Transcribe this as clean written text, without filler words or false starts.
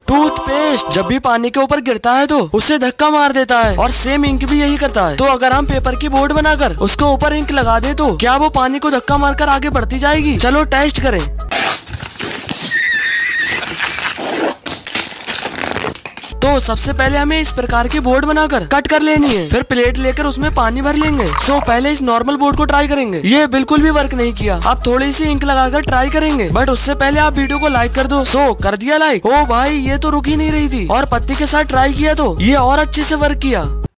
Toothpaste जब भी पानी के ऊपर गिरता है तो उसे धक्का मार देता है, और सेम इंक भी यही करता है। तो अगर हम पेपर की बोर्ड बनाकर उसके ऊपर इंक लगा दे तो क्या वो पानी को धक्का मारकर आगे बढ़ती जाएगी? चलो टेस्ट करें। तो सबसे पहले हमें इस प्रकार की बोर्ड बनाकर कट कर लेनी है, फिर प्लेट लेकर उसमें पानी भर लेंगे। पहले इस नॉर्मल बोर्ड को ट्राई करेंगे, ये बिल्कुल भी वर्क नहीं किया। आप थोड़ी सी इंक लगाकर ट्राई करेंगे, बट उससे पहले आप वीडियो को लाइक कर दो। कर दिया लाइक? ओ भाई, ये तो रुक ही नहीं रही थी, और पत्ती के साथ ट्राई किया तो ये और अच्छे से वर्क किया।